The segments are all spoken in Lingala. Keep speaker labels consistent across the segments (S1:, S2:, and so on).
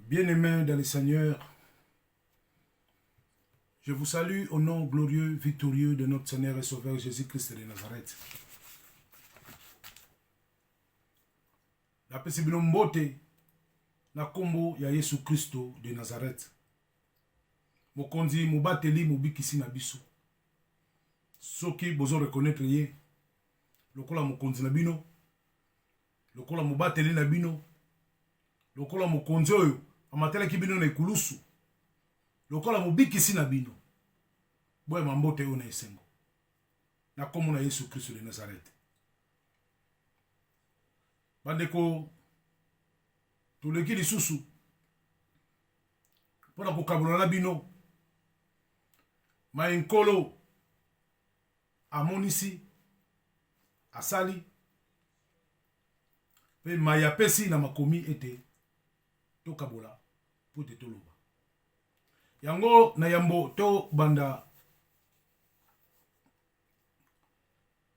S1: Bien-aimés dans le Seigneur, je vous salue au nom glorieux, victorieux de notre Seigneur et Sauveur Jésus-Christ de Nazareth. La pesibino mbote na kombo ya Yesu Christo de Nazareth. Mokonzi mubateli mubikisi na biso. Soki bozo reconnaître ye, lokola mokonzi na bino, lokola mubateli na bino, lokola mokonzi oyo amatela ki bino na ekulusu, lokola mubikisi na bino. Boye mambote oyo na esengo. Na kombo na Yesu Christo de Nazareth. Bandeko toleki lisusu mpona kokabola na bino mayinkolo amonisi asali pe mayapesi na makomi ete tokabola po te toloba yango na yambo to banda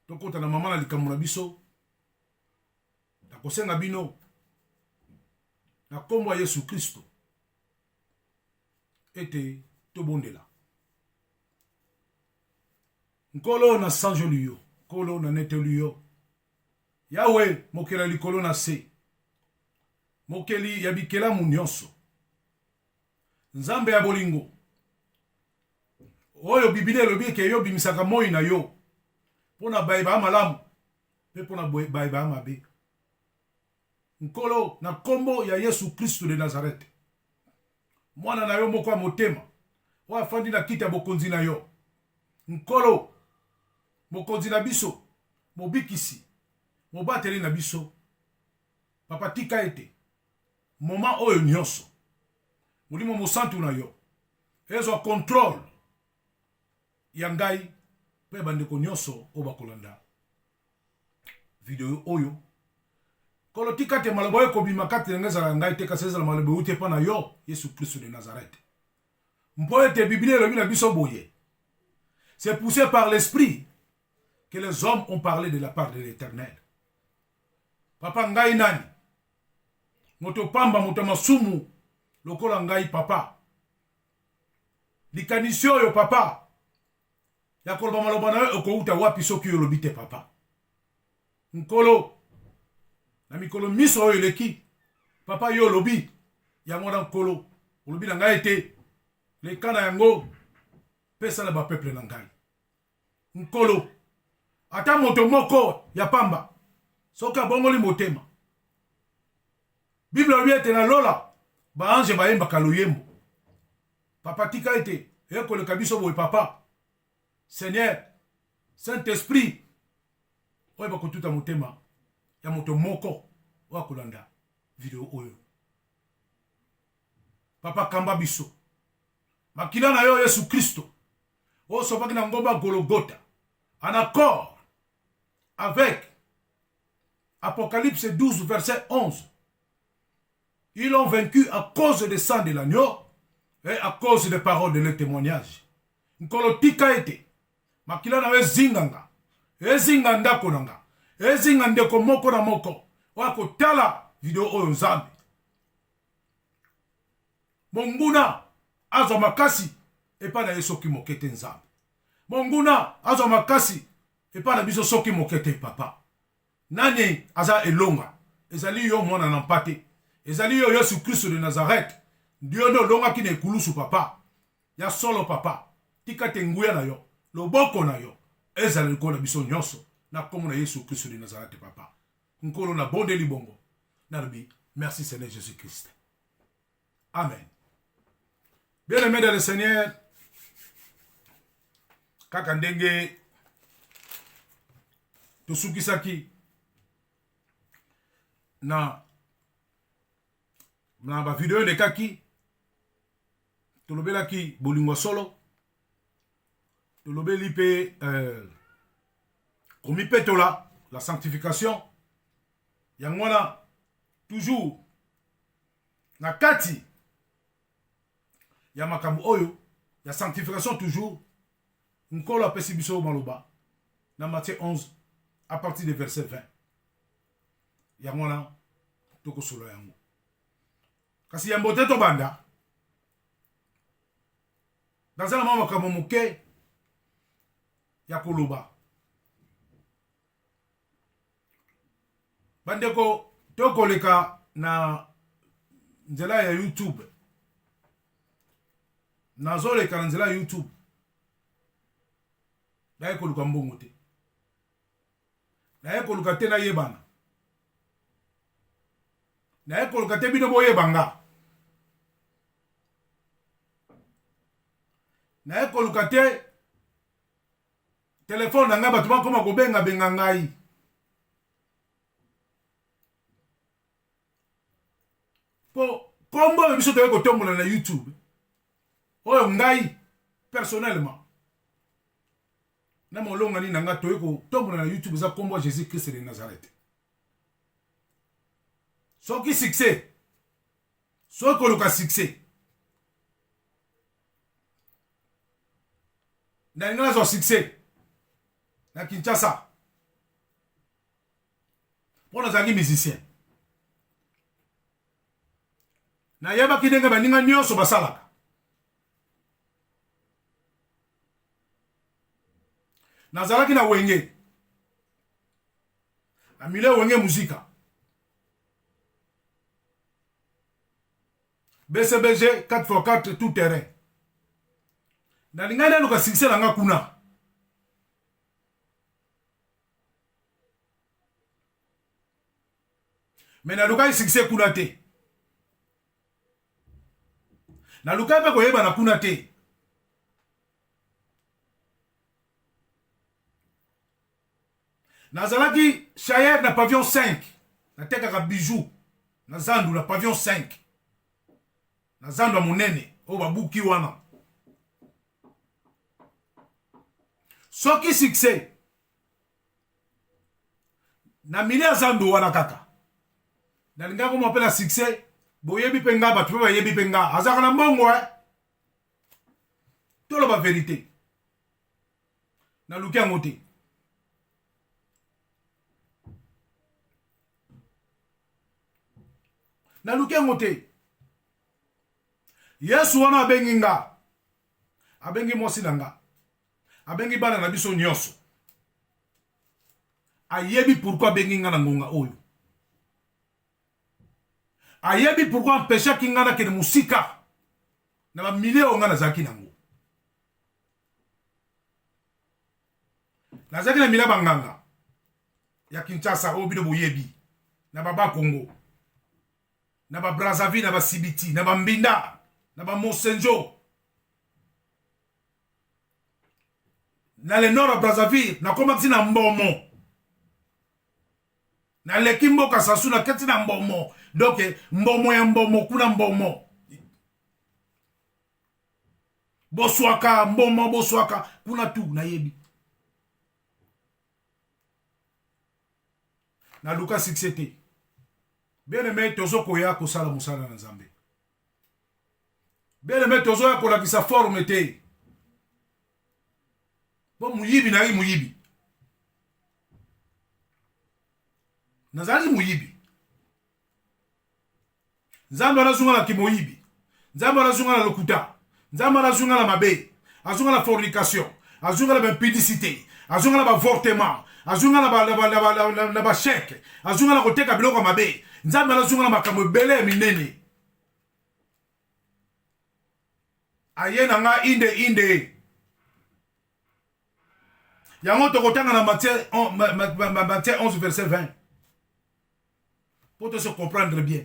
S1: tokota na mama na likambo na biso kosenga bino na kombo ya Yesu Kristo ete tobondela nkolo na sanjoli yo nkolo na neteli yo yawe mokela likolo na se mokeli ya bikelamu nyonso nzambe ya bolingo oyo biblia elobi eke yo bimisaka moi na yo mpona bayeba malamu mpe mpona bayeba mabe nkolo na kombo ya Yesu Kristo de Nazareth mwana na yo moko ya motema oyo afandi na kiti ya bokonzi na yo nkolo mokonzi na biso mobikisi mobateli na biso papa tika ete moma oyo nyonso molimo mosantu na yo ezwa contrôle ya ngai mpe bandeko nyonso oyo bakolanda video oyo kolo tika te maloba oyo kobima kati na ngai ezala ngai te kasi ezala maloba euti epa na yo Yesu Kristo de Nazareth mpo ete biblia elobi na biso boye c'est poussé par l'esprit que les hommes ont parlé de la part de l'Éternel. Papa ngai nani moto pamba moto masumu lokola ngai papa likanisi oyo papa ya koloba maloba na yo ekouta wapi soki oyo olobi te papa nkolo na mikolo miso oyo eleki papa yo lobi yango na nkolo olobi na ngai ete leka na yango pesa na bapeuple na ngai nkolo ata moto moko ya pamba soki abongoli motema bible elobi ete na lola baange bayembaka loyembo papa tika ete ekoleka biso boye papa Seigneur Saint-Esprit oyo bakotuta motema ya moto moko oyo akolanda video oyo papa kamba biso makila na yo Yesu Kristo oyo sopaki na ngomba Golgotha en accord avec Apocalypse 12 verset 11. Ils ont vaincu à cause du sang de l'agneau et à cause des paroles de leur témoignage. Nkolo tika ete makila na yo ezinganga ezinga ndako nanga ezinga ndeko moko na moko wako tala video oyo nzambe monguna azwa makasi epa na ye soki mokete nzambe monguna azwa makasi epa na biso soki mokete papa nani aza elonga ezali yo mwana na mpate ezali yo Yesu Kristo de Nazareth ndio ndo olongaki na ekulusu papa ya solo papa tika te nguya na yo loboko na yo ezali likolo na biso nyonso na kombo na Yesu Kristo de Nazareth papa nkolo na bondeli bongo nalobi merci Seigneur Jésus Christ amen. Bien aimé dans le Seigneur kaka ndenge tosukisaki na ba video lekaki tolobelaki bolingo solo tolobeli pe komipetola la sanctification yango wana toujours na kati ya makambo oyo ya sanctification toujours nkolo apesi biso maloba na Matthieu 11 à partir du verset 20 yango wana tokosolo yango kasi ya mbote to banda nazala mwa makambo moke ya koloba bandeko tokoleka na nzela ya YouTube nazoleka na nzela ya YouTube naye koluka mbongo te naye koluka te nayebana naye koluka te bino boyebanga naye koluka te telefone na ngai bato bakoma kobenga ngai po kombo oyo biso toye kotombola na YouTube oyo ngai personnellement na molonga nini na nga toye kotombola na YouTube eza kombo ya Jésus Christ de Nazareth soki succès soki koluka succès na nga nazwa succès na Kinshasa mpo nazalaki musicien nayebaki ndenge baninga nyonso basalaka nazalaki na wenge na mile wenge muzika BCBG 4x4 tout terrain nalinga naluka succès na nga kuna me nalukai succès kuna te nalukai mpe koyeba na kuna te nazalaki chayer na pavillon 5 natekaka bijou na zandu na pavillon 5 na zandu ya monene oyo babuki wana soki succès na mili ya zandu wana kaka nalingaki mwa mpe na succès boyebi mpe nga bato mpe bayebi mpe nga azalaka na mbongo toloba verité naluki yango te naluki yango te yesu wana abengi nga abengi mwasi na nga abengi bana na biso nyonso ayebi pourquoi abengi nga na ngonga oyo ayebi pourquoi empêchaki nga nakende musika na bamilie oyo nga nazalaki nango nazalaki na milia banganga ya Kinshasa oyo bino boyebi na babakongo na babrazzaville na basibiti na bambinda na bamosenjo na le nord ya Brazzaville nakomaki na mbomo naleki mboka sasu naketi na mbomo donc mbomo ya mbomo kuna mbomo boswaka mbomo boswaka kuna tu nayebi naluka succès te bien aimé tozokoya kosala mosala na Nzambe bien aimé tozoya kolakisa forme te bo muyibi nali muyibi nazali muyibi Nzambe anazunga na kimoyibi Nzambe anazunga na lokuta Nzambe anazunga na mabe azunga na fornication azunga na impudicité azunga na avortement azunga na ba chèque azunga na koteka biloko mabe Nzambe anazunga na makambo ebele minene ayena nga inde yango tokotanga na Matthieu 11 verset 20 pour te se comprendre bien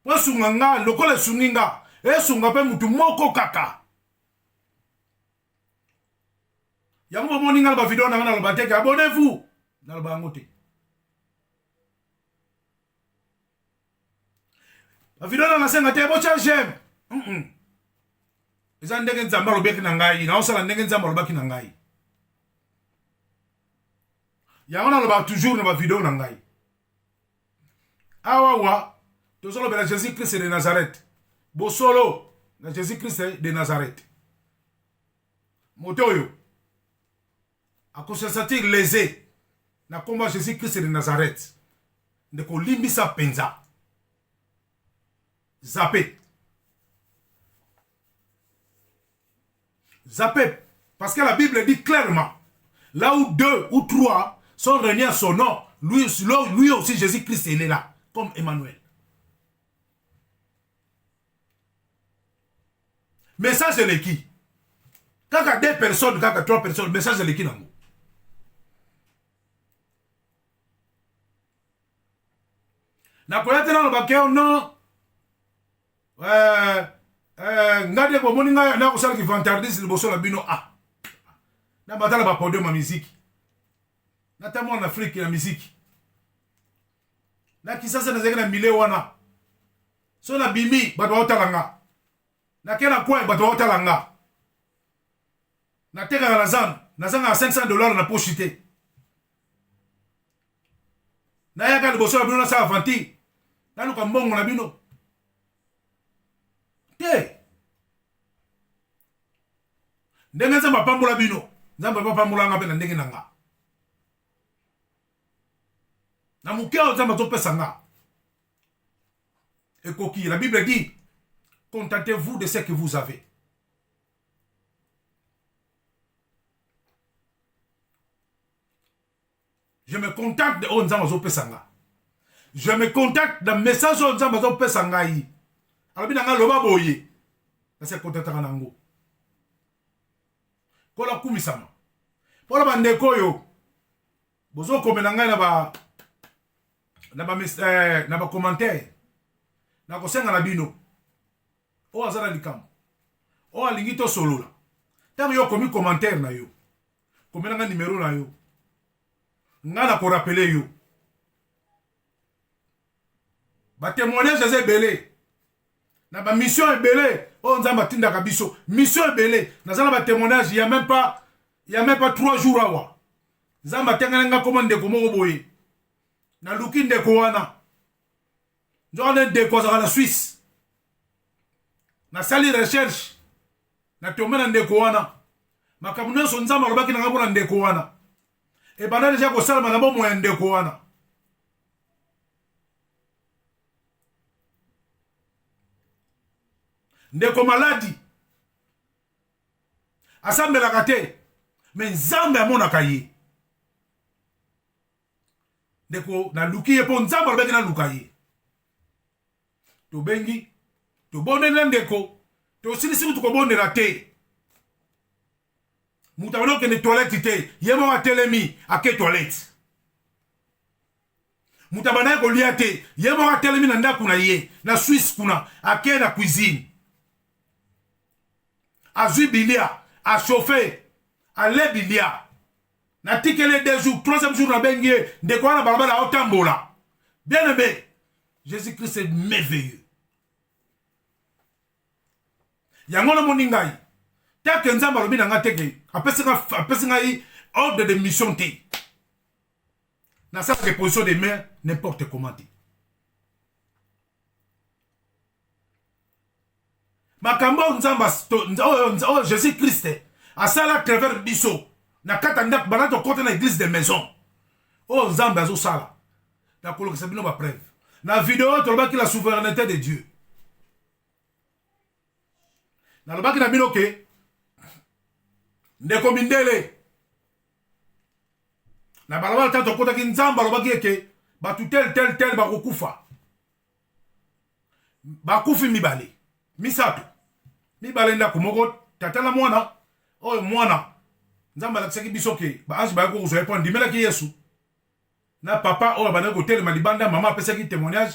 S1: po sunga nga lokola sungi nga esunga mpe mutu moko kaka yango bomoni nga na bavideo na nga naloba teke abonnez-vous naloba yango te bavideo na nasenga te botya j'aime eza ndenge Nzambe alobaki na ngai naosala ndenge Nzambe alobaki na ngai yango naloba toujours na bavideo na ngai awawa tozolobela Jésus Christ de Nazareth bosolo na Jésus Christ de Nazareth moto oyo akosensatir lésé na komba Jésus Christ de Nazareth ndeko limbisa penza zappez. Zappez. Parce que la Bible dit clairement, là où 2 ou 3 sont réunis à son nom, lui aussi Jésus-Christ, il est là, comme Emmanuel. Message de l'équipe. Quand il y a 2 personnes, quand il y a 3 personnes, message de l'équipe. Na koyate na bakeo non ngade ko moninga na ko sala ki vantardis liboso la bino na batala ba podium ma musique na tamo en Afrique la musique na kisasa na zegena mile wana so na bimi bato otalanga na kena kwa bato otalanga na teka na zanga $500 na pochité na yaka liboso la bino na sa avanti na ko mbongo na bino te ndenge nzamba pambola bino nzamba pambola nga pe na ndenge nanga na mukeo nzamba topesa nga ekoki la Bible dit contentez-vous de ce que vous avez. Je me contacte de Onzamba Zopesanga. Je me contacte d'un message Onzamba Zopesanga. Alors, bien, loba boye. C'est contacte nango. Kola kumisama. Pour la bande koyo. Bozo komenanga na ba commentaire. Na kosenga na bino. O azara likam. O alingito solola. Tango yo komi commentaire na yo. Komenanga numéro na yo. Ngana ko rappeler yo ba témoignage c'est belé na ba mission est belé on nzamba tinda kabiso mission est belé na zala ba témoignage il y a même pas 3 jours awa nzamba tengana commande ko moko boye na luki ndeko wana njona ndeko za la Suisse na sali recherche na tomena ndeko wana makamuno so nzamba lobaki na ngabo na ndeko wana et pendant déjà que ça, madame, moi, un décoana. Ndeko maladi. Asambe la kate. Mais nzambe amona kaye. Ndeko na luki yepo nzambe albeki na lukaye. To bengi. To bonde na ndeko. To silisi to bonde la te. Moutabano que les toilettes étaient, yémo a telemi à quelle toilette? Moutabana ko liate, yémo a telemi nanda kuna ye, na Suisse kuna, à quelle la cuisine? À Zubilia, à chauffer, à l'Ebilia. Na tikele 2 jours, 3e jour na bengue, de quoi na balabala otambola. Bien aimé, Jésus-Christ est merveilleux. Yangona moningai. Que nzamba lobi nanga teke apesinga ordre de mission te na sa position de main n'importe comment te makambo nzamba Jésus Christ a sala travers biso na kata ndak banato côté na église de maison nzamba zo sala na kolo que bino ba preuve na vidéo to lobaki la souveraineté de Dieu na lobaki na bino ke ndeko mindele na balabala tato kota ki nzamba lobaki eke batu tel bakukufa bakufi mibale misato mibale ndako moko tatala mwana oyo mwana nzamba lakisaki biso ke baange bayako kozwa epo ndimelaki Yesu na papa oyo bandaki kotelema libanda mama apesaki témoignage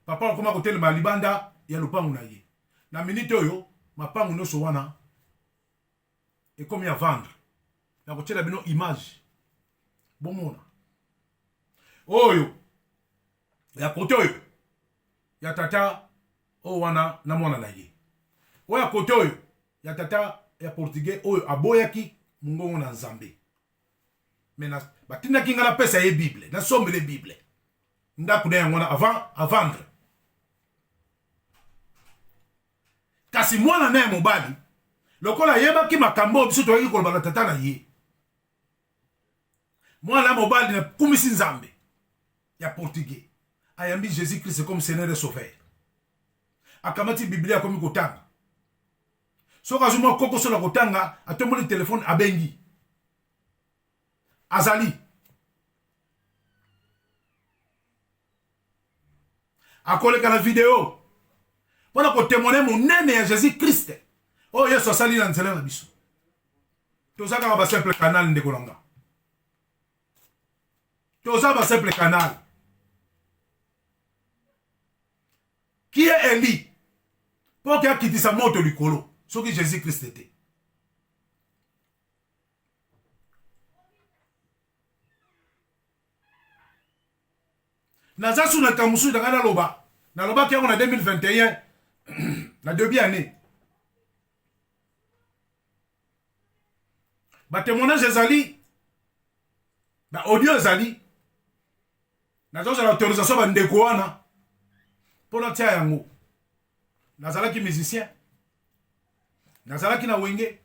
S1: papa okoma kotelema libanda ya lopangu na ye na minute oyo mapangu nyonso wana et comme il y a vendre na kotiela bino image bomona oyo ya kote oyo ya tata o wana na mwana na ye oyo ya kote oyo ya tata ya portugais oyo aboyaki mungongo na nzambe mais batindaki nga na pesa ye bible na sombele bible ndako na yango wana avant à vendre kasi mwana na ya mobali lokola yebaki makambo biso toyaki koloba na tata na ye mwana mobali na kumisi nzambe ya portugais ayambi Jésus Christ comme Seigneur et Sauveur akamati biblia akomi kotanga soki azwi koko so na kotanga atomboli telefone abengi azali akoleka na video mpona kotemone monene ya jésus christ oyo yesu asali na nzela na biso toza kaka basimple canal ndeko na nga toza basimple canal qui est Eli mpo ke akitisa moto likolo soki jésus christ te naza suna kamusu danga naloba ki yango na 2021 na début année batémoignage ezali baaudio ezali nazozala autorisation bandeko wana mpo natia yango nazalaki musicien nazalaki na wenge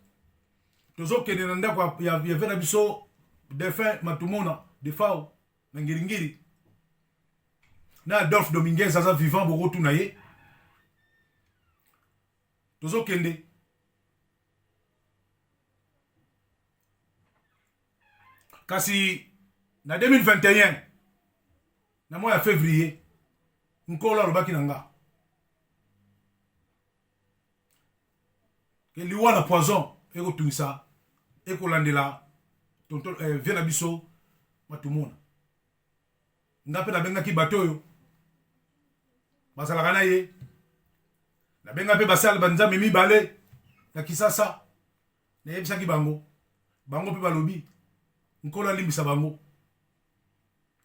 S1: tozokende na ndako ya ve na biso defin matumona defao na ngiringiri na Adolphe Dominguez aza vivant bokotu na ye tozokende kasi na 2021 na mois ya février nkolo alobaki na nga ke liwa na poison ekotungisa ekolandela tonto vie na biso matumona nga mpe nabengaki bato oyo bazalaka na ye nabenga mpe basali banzambe mibale na kisasa nayebisaki bango mpe balobi nkolo alimbisa bango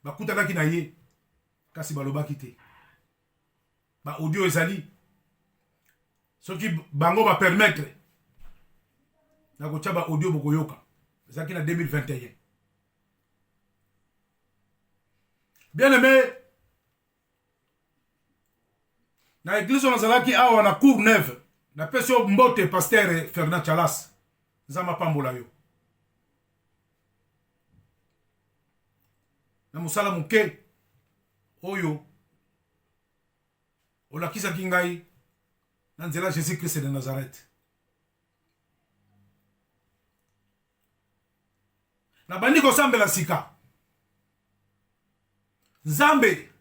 S1: bakutanaki na ye kasi balobaki te baaudio ezali soki bango bapermettre na kotia baaudio bokoyoka ezalaki na 2021 bien aimé na église nazalaki awa na cour neuve napesi yo mbote pasteur Ferdinand Chalas nzambe apambola yo na mosala moke oyo olakisaki ngai na nzela jésus christ de nazareth nabandi kosambela sika nzambe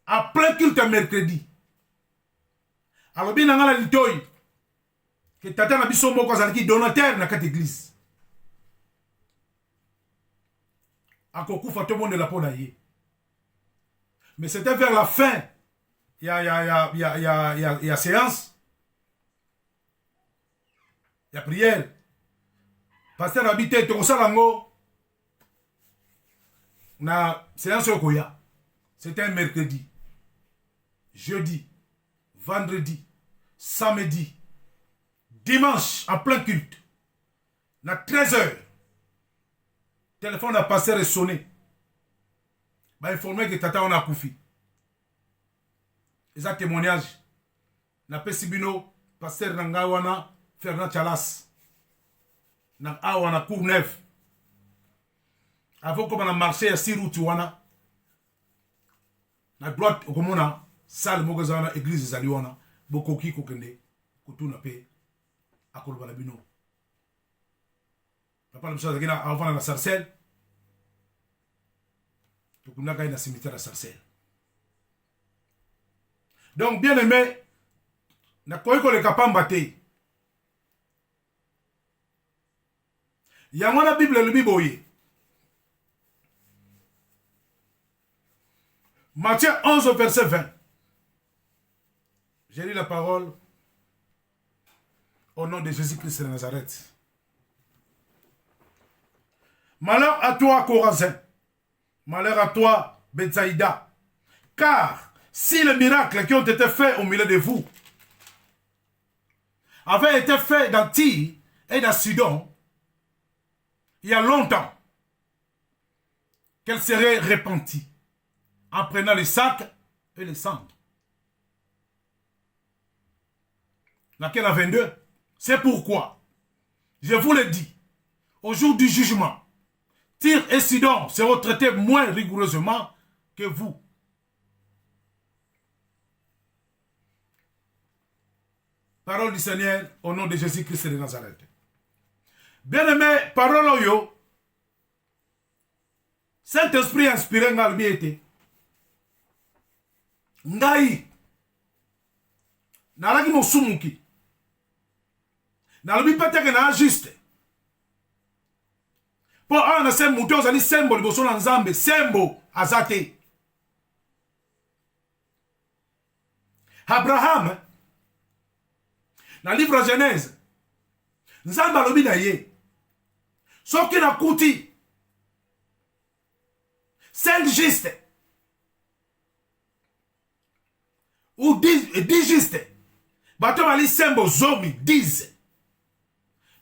S1: a plein culte mercredi alobi na nga na litoi ke tata na biso moko azalaki donateur na kati église akokufa tobondela mpo na ye mais c'était vers la fin ya séance ya prière pasteur abi te tokosala yango na séance oyo koya c'était un mercredi jeudi vendredi samedi dimanche en plein culte na 13h téléphone à pasteur est sonné ba informé que tata on a koufi et ça témoignage na pesibino pasteur nanga wana Ferdinand Chalas na awana cour neuve avant comme on a marché à 6 routes wana na droite okomona salle mogazana église zali wana bokoki kokende kutuna pe akoloba la bino papa le chose gina avant la sarcelle to kuna kai na cimetière à sarcelle donc bien aimé na koiko le kapamba te yango na bible le biboye Matthieu 11 verset 20. J'ai lu la parole au nom de Jésus-Christ de Nazareth. Malheur à toi, Corazin. Malheur à toi, Bethsaïda. Car si les miracles qui ont été faits au milieu de vous avaient été faits dans Tyr et dans Sidon, il y a longtemps, qu'elle serait repentie en prenant les sacs et les cendres. Laquelle a 22. C'est pourquoi, je vous le dis, au jour du jugement, Tyr et Sidon seront traités moins rigoureusement que vous. Parole du Seigneur au nom de Jésus-Christ de Nazareth. Bien-aimé, parole yo. Saint-Esprit inspiré ngal biete. Ngai. Nalaki mo sumuki. Nalobi pateke na juste. Po ana se muto zali sembo liboso na Nzambe, sembo azate. Abraham, dans le livre Genèse, Nzambe alobi na ye. Soki na kuti, 5 justes, ou 10 justes, bato bali sembo zomi, 10.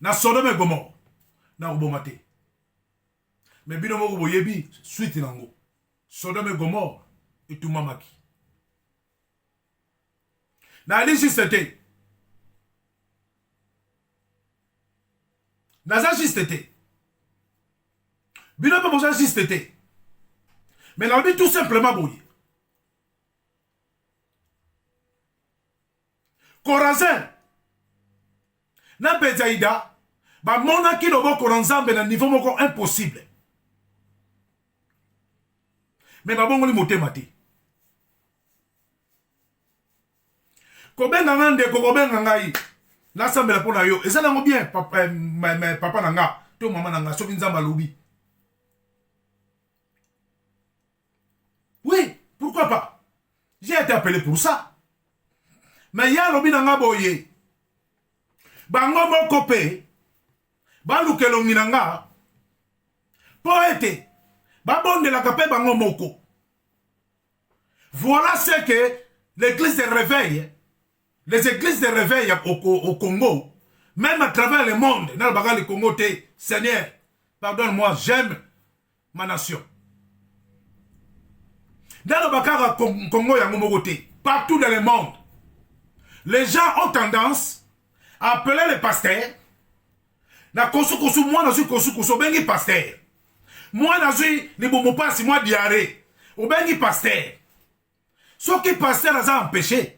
S1: Na Sodome et Gomorrhe, na ubomate. Mais bino moko boyebi, suite nango. Sodome et Gomorrhe, et tout mamaki. Na ali juste. Naza juste. Bino pas juste. Mais la vie tout simplement bouillé. Corazin. Na Bezaïda. Ba mona ki lobo koranzambe na niveau moko impossible. Mais ba bongo li motema te. Kobenga ngande kobenga ngai. La sambela pona yo. Et ça nango bien papa nanga. To mama nanga soki nzamba lobi. Oui, pourquoi pas? J'ai été appelé pour ça. Mais ya lobi nanga boye. Bango moko pe. Balukelo nginanga. Poète. Babonde la kapé bango moko. Voilà ce que l'église de réveil. Les églises de réveil au Congo, même à travers le monde, dans le Congo, Seigneur, pardonne-moi, j'aime ma nation. Dans le Congo, partout dans le monde, les gens ont tendance à appeler les pasteurs. Na kosu moi na suis kosu bengi pasteur. Moi na suis les bomopasi moi diarrhée. Au bengi pasteur. Ce qui pasteur a empêché.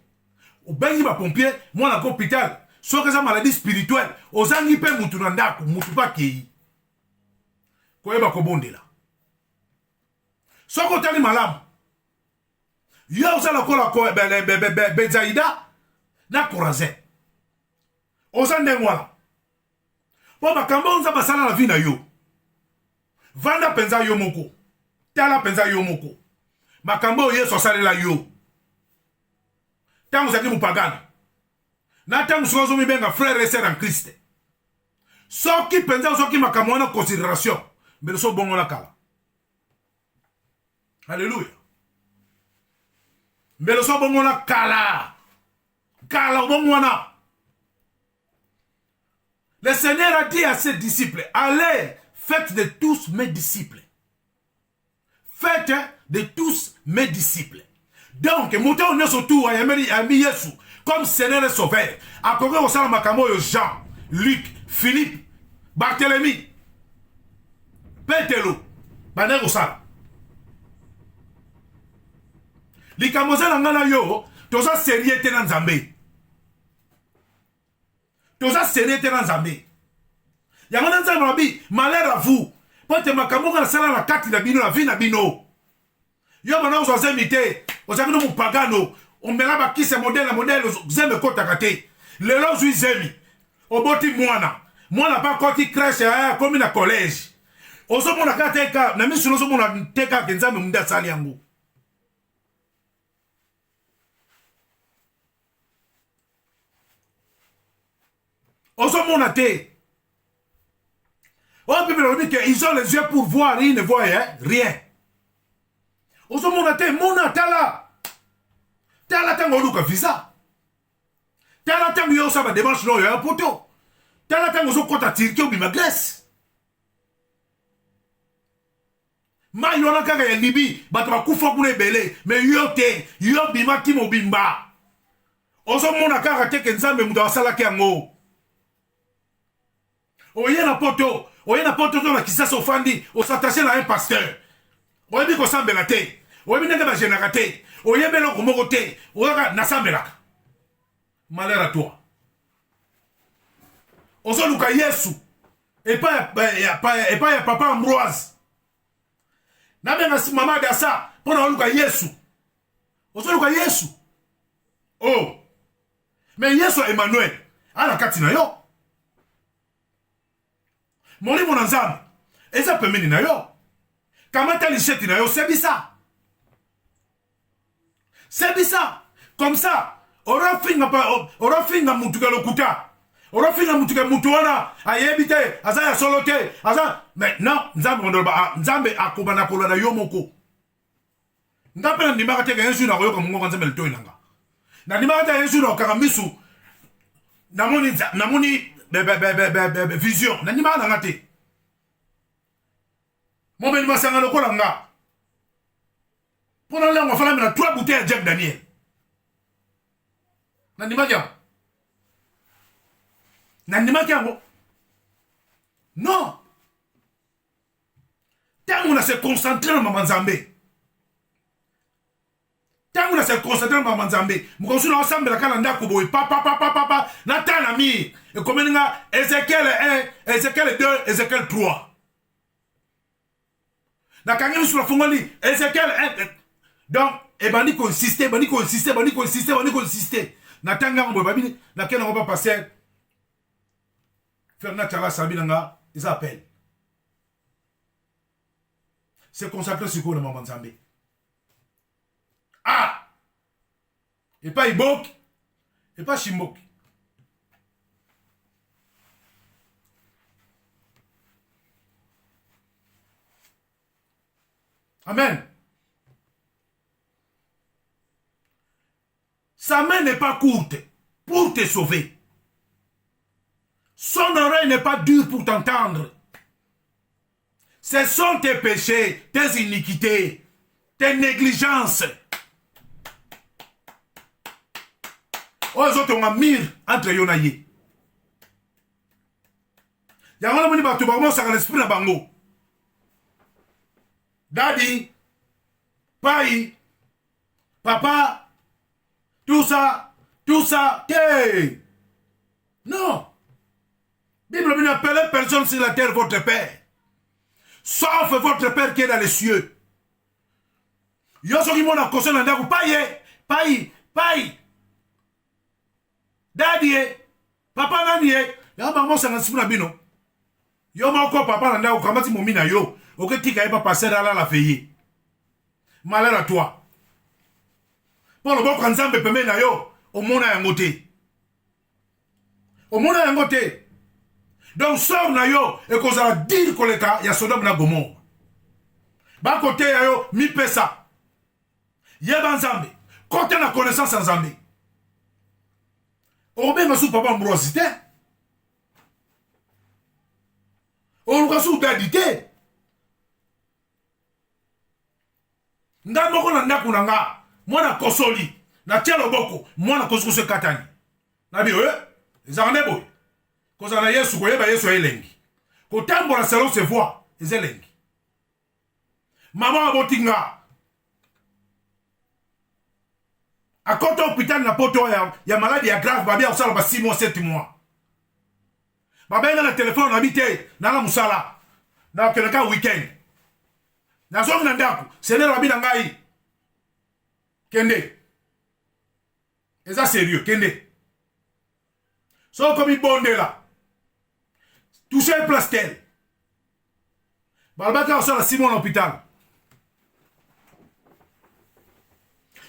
S1: Ou bengi ba pompier, moi na hôpital, so que ça maladie spirituelle, ozangi pe mutu na ndako, mutu pa kei. Koyeba ko bondela. So ko tali malamu. Yo osala kola ko Bezaïda na Corazin. Ozande ngwala. Po makambo nza basala na vie na yo. Vanda penza yo moko. Tala penza yo moko. Makambo yeso salela yo. Tango zaki mupagana. Na tango sozo mibenga frère et sœur en Christ. Soki penza soki makamwana considération. Mais so bongo la kala. Alléluia. Mais so bongo la kala. Kala bongo na. Le Seigneur a dit à ses disciples, allez, faites de tous mes disciples. Faites de tous mes disciples. Donc, moutons nous surtout à Yesu comme Seigneur et Sauveur. À côté au sein de Jean, Luc, Philippe, Barthélemy, Pételo, Baner au sein. Les Camosa n'angana yo, toza sérieux te nan Zambé. Toza sérieux te nan Zambé. Yamana Zambé, malheur à vous. Pote makamoga na sala na kati na bino na vie na bino. Yo mana ozo zemite. Ozakino mupagano, on me l'a qui c'est modèle, zeme kota kate. Le lo zui zemi. Oboti mwana pas koti crèche comme na collège. Ozo mona kateka, na misu ozo mona teka kenzame munda sali yango. Ozo mona te. Oh, ils ont les yeux pour voir, ils ne voient rien. Ozo mona te mona tala. Tala tango luka visa. Tala tango yo saba démarche no yo poto. Tala tango zo kota tirki obi ma Grèce. Ma yona kaka ya Libi bato bakufa kuna ebele mais yo te yo bima ki mobimba. Ozo mona kaka te ke Nzambe muto asala ki yango. Oye na poto to na kisasa ofandi osattaché na un pasteur. Oyebi ko sambela te. Oyebi ndenge ba générateur. Oyebi lo komoko te. Oyaka na sambelaka. Malheur à toi. ozoluka yesu epai ya papa Ambroise nabenga mama dasa mpona oluka yesu ozoluka yesu oh mais yesu Emmanuel ala kati na yo molimo na nzambe eza pembeni na yo kamata lisheti na yo sebisa comme ça orafinga mutu ke lokuta orafinga mutu ke mutu wana ayebi te aza ya solo te aza mais non nzambe akobana kolanda yo moko nga mpe nandimaka te ka un jour nakoyoka mongongo nzambe litoi nanga nandimaka te un jour nakokaka misu namoni vision nandimaka nanga te mobeli masanga lokola nga mpona lango afala mena 3 bouteilles ya Jack Daniel nandimaki yango non ntango na se concentrer na mama nzambe mokosu na osambelaka na ndako boye papa nata na mire ekomeli nga Ezekiel 1 Ezekiel 2 Ezekiel 3 nakangi misu nafungoli Ezekiel 1 donc ebandi konsister natanga yango boye babini nakende yango pa passer Fernand Tchala sabi nanga ils appellent c'est consacré sur quoi na mama nzambe et pas Ibok et pas Shimok amen. Sa main n'est pas courte pour te sauver. Son oreille n'est pas dure pour t'entendre. Ce sont tes péchés, tes iniquités, tes négligences. Oh, les autres ont un mire entre Yonaye. Il y a un moment où ça a l'esprit de Bango. Daddy, Pai, Papa, tout ça, hey. Non. Bible n'appelle personne sur la terre votre Père. Sauf votre Père qui est dans les cieux. Yoso qui m'a conseillé dans le Pai. Daddy, Papa Nani, ya maman ça n'a pas bino. Yo ma ko papa nanda ko kamati momina yo. Ok tika e pas passer là la veillée. Malheur à toi. Pour le bon nzambe pembe na yo, au monde a ngoté. Au monde a ngoté. Donc sort na yo et qu'on a dire que le cas ya Sodome na Gomorrhe. Ba côté ya yo mi pesa. Yeba nzambe. Côté na connaissance nzambe. Obenga sou papa Ambroise. Oluka sou dadité. Nga moko na ndaku na nga mwana kosoli na tielo boko mwana kosuko katani nabi ezanga boy koza na Yesu koyeba Yesu elengi kotambola selon se voix ezelengi mama abotinga akota hôpital na poto ya maladie ya grave babia osala ba 6 mois 7 mois babenga na téléphone habité na la musala na keleka weekend na zongi na ndako senero abina ngai kende eza sérieux kende so komi bondela toucher plastel balbaka osala 6 mois na hôpital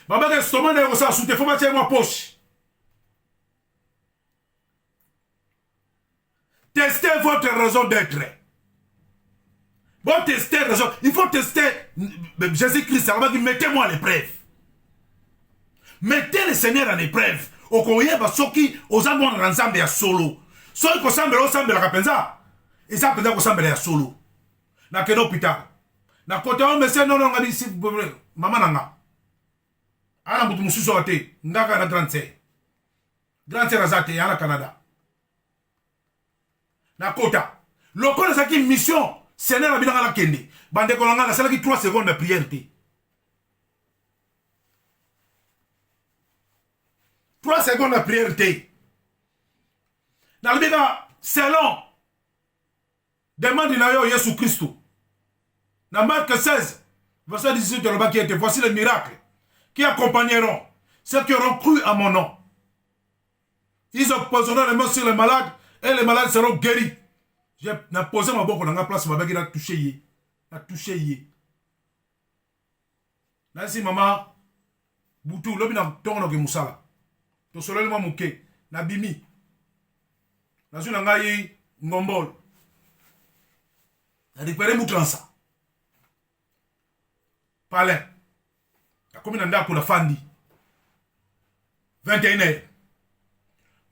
S1: babaka estomac na osala soute fo batie moi poche testez votre raison d'être. Bon, tester raison. Il faut tester Jésus-Christ. Alors, mettez-moi à l'épreuve. Mettez le Seigneur en épreuve. Au courrier, ceux qui osent avoir un ensemble à solo. Ceux qui osent ensemble à Rapenza. Et ça peut être ensemble à solo. Dans quel hôpital? Dans côté on me dit non, non, ici, maman nanga. Ana mutu mususu ate. Ndaka na grande sœur. Grande sœur azate à la Canada. Na kota lokolo saki mission Seigneur a bilanga la kende bande kolanga la sala ki 3 secondes de prière té 3 secondes de prière té na libika selon demande na yo Yesu Christo. Dans Marc 16, verset 18 de l'Oba qui était, voici les miracles qui accompagneront ceux qui auront cru à mon nom. Ils opposeront les mains sur les malades et les malades seront guéris. J'ai posé ma boque dans la place, ma bague a touché yé. A touché yé. Là, si maman, Boutou, l'homme n'a pas de moussala. To soleil m'a mouké, n'a bimi. Là, je n'ai pas ngombol. N'a récupéré moutransa. Palais. La commune n'a pas de fandi. 21h.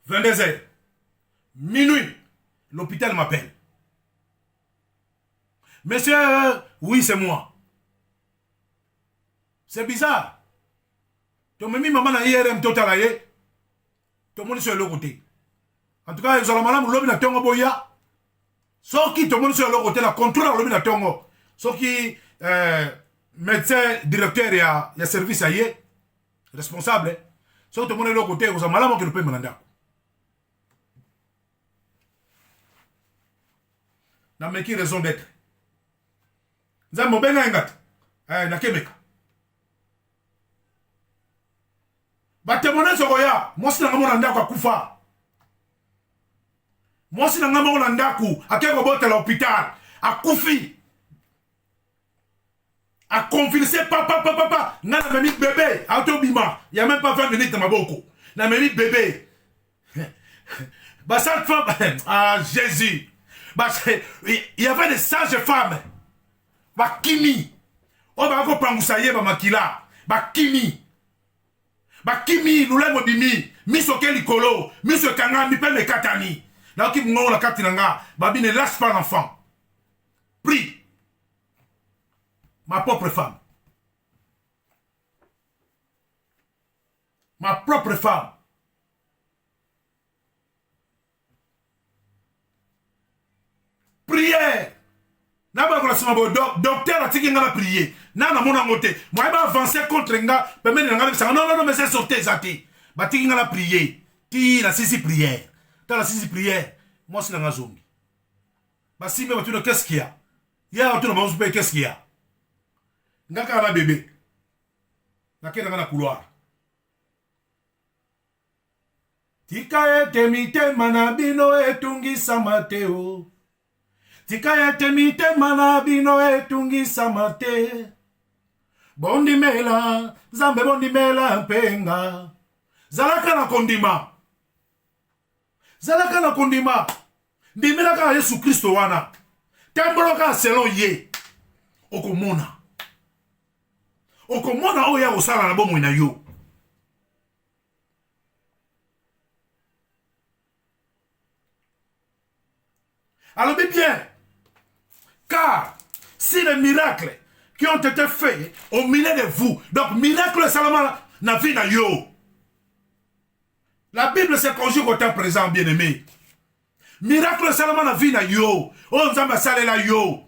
S1: 22h. Minuit. L'hôpital m'appelle. Monsieur, oui, c'est moi. C'est bizarre. Tu m'as mis maman à IRM total. Tout le monde sur le côté. En tout cas, ils ont la malade, l'homme n'a pas boya. Sauf qui, tout le monde sur le côté, la contrôle, l'homme n'a pas. Sauf qui, médecin, directeur, il y a service à y responsable. Sauf tout le monde sur le côté, ils ont malade, qui ne peut pas m'en n'a pas raison d'être. Nous avons bien na Québec. Batemone sokoya, moi si nanga monanda kwa kufa. Moi si nanga monanda ku, akeko bote l'hôpital, a kufi. A confilé papa, n'a même mis bébé, autobima, il y a même pas 20 minutes dans ma boko. N'a même mis bébé. Bah cette femme, ah Jésus. Bah il y avait des sages femmes. Bah kimi. Oh bah ko pangusaye ba makila. Bah kimi. Bakimi nous l'avons bimi miso ke likolo miso kanga mi pe me katani na ki ngo la katinanga babi ne lâche pas l'enfant. Prie. Ma propre femme. Ma propre femme. Prière. Na ba ko la sima bo docteur atiki nga prier. Na mona ngote. Moi ba avancer contre nga, permettre nga ça. Non mais c'est sorti zati. Ba tiki nga la prier. Ti la sisi prière. Dans la sisi prière, moi c'est nga zombi. Ba si me tu no qu'est-ce qu'il y a? Il y a tu no ba souper qu'est-ce qu'il y a? Nga ka na bébé. Na kena nga na couloir. Tika ete mitema na bino etungisa Mateo. Tika ete mitema na bino etungisa te. Bondi mela, zambe bondi mela mpenga. Zalaka na kondima. Zalaka na kondima. Ndimela ka Yesu Kristo wana. Temboloka selon ye. Okomona. Okomona oya osala na bomo na yo. Alors bien, car si les miracles qui ont été faits au milieu de vous, donc miracle seulement na vie na yo. La Bible se conjugue au temps présent, bien-aimé. Miracle seulement na vie na yo. On zamba sale la yo.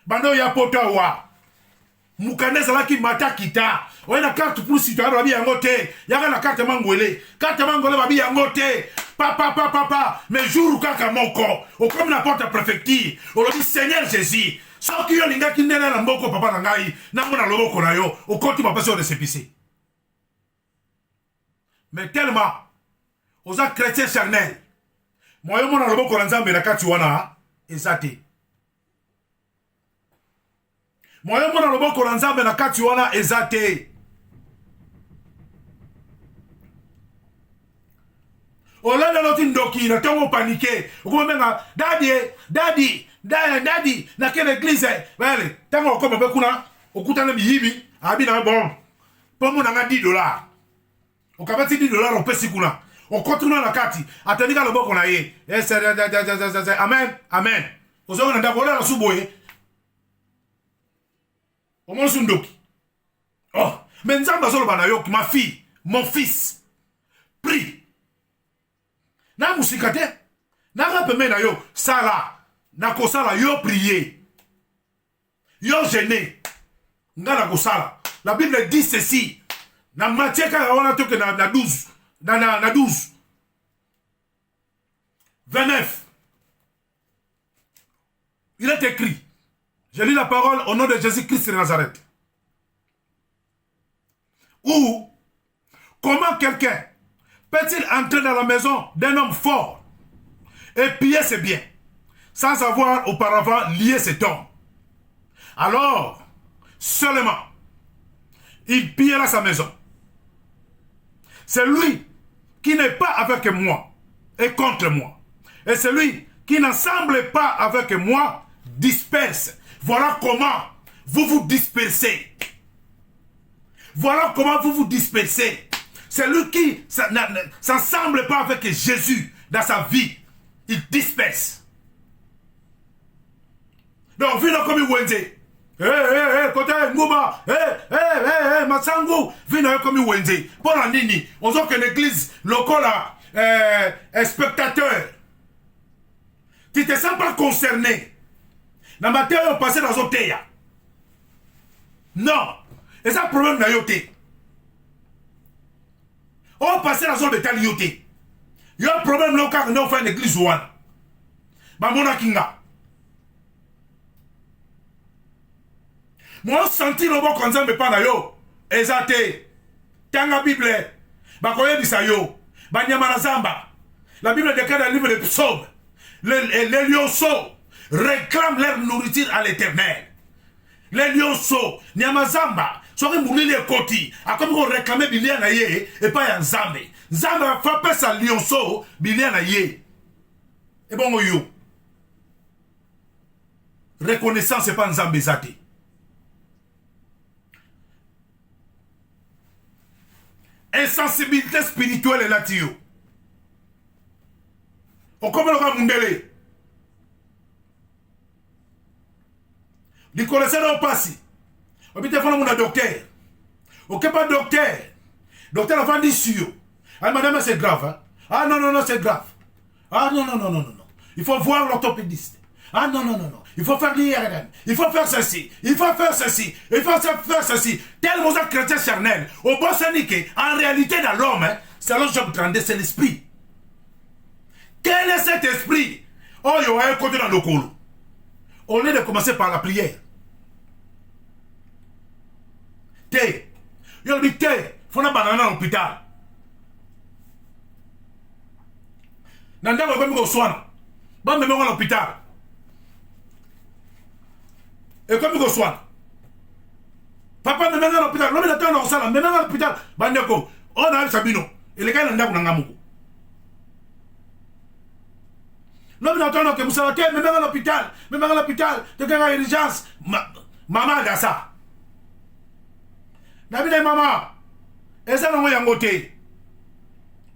S1: Bando ya potawa. Mukande zalaki mata kita. Oye na carte pour citoyen babi yangote. Yaga na carte mangwele. Carte mangwele babi yangote. Papa, mais jour kaka moko, au comme la porte à préfecture, on dit Seigneur Jésus, sans qu'il y ait un gars qui n'est pas moko papa nangai, n'a pas le moko na yo, au compte ma passion de s'épicer. Mais tellement, aux chrétiens charnels, moi yo mona le moko nzambe na kati wana, ezate. Moi yo mona le moko nzambe na kati wana, ezate. Olanda loti ndoki na tongo paniqué. Okomenga daddy na quelle église wele tango okoma be kuna okutana biyibi abi na bon. Pomo na $10. Okabati $10 opesi kuna. Okontuna na kati atandika loboko na ye. Amen. Ozo na ndako la suboye. Omonsu ndoki. Oh, mais nzamba zolo bana yo ma fille, mon fils. Prie. Na musikate na rapeme na yo sala na kosala yo prier yo gêné ngana kosala. La Bible dit ceci na Matthieu ka wana toke na 12 na 12 29 Il est écrit, je lis la parole au nom de Jésus-Christ de Nazareth. Ou, comment quelqu'un peut-il entrer dans la maison d'un homme fort et piller ses biens sans avoir auparavant lié cet homme? Alors, seulement, il pillera sa maison. C'est lui qui n'est pas avec moi et contre moi. Et celui qui n'assemble pas avec moi disperse. Voilà comment vous vous dispersez. Voilà comment vous vous dispersez. Celui qui ne s'assemble pas avec Jésus dans sa vie, il disperse. Donc, vino comme Wenze. Côté Ngouba, Matsangu, vino comme Wenze. Pour la nini, on sent que l'église locale est spectateur. Tu ne te sens pas concerné. Dans ma terre, on passait dans un théâtre. Non. Et ça, problème n'a yoté. On passait dans un détail yoté. Il y a un problème là quand on fait une église ouane. Bah, mon akinga. Moi, senti le bon quand ça me parle yo. Ezate. Tanga Bible. Bah, quand il dit ça yo. Bah, nyamara zamba. La Bible déclare dans le livre des psaumes. Les lionceaux réclament leur nourriture à l'Éternel. Les lionceaux, Nyamazamba, soki moulili ekoti, a comme on réclamait bilia na ye, et pas un Nzambe. Nzambe a frappé sa lionceau, bilia na ye. Et bon, yo. Reconnaissance, c'est pas Nzambe zate. Insensibilité spirituelle est là-dessus. On commence à mundele. Les connaisseurs n'ont pas si. On peut te faire un docteur. Ok, pas docteur. Docteur avant dit sûr. Ah, madame, c'est grave. Hein? Ah, non, non, non, c'est grave. Ah, non, non, non, non, non, non. Il faut voir l'orthopédiste. Ah, non, non, non, non. Il faut faire l'IRM. Il faut faire ceci. Il faut faire ceci. Il faut faire ceci. Tellement de chrétiens charnels. Au bon sanique, en réalité, dans l'homme, hein, c'est l'homme Job 32, c'est l'esprit. Quel est cet esprit? Oh, il y a un côté dans le col. Au lieu de commencer par la prière. Té. Il y a dit té. Il faut une banane à l'hôpital. Nanda va même au soin. Bon, même à l'hôpital. Et comme il soin. Papa me met à l'hôpital. L'homme est dans le salon. Me met à l'hôpital. Bandeko. On a eu Sabino. Et les gars, ils n'ont pas de l'homme n'entend que vous savez, mais même à l'hôpital, de quelle urgence, maman a ça. David maman, et ça non y côté.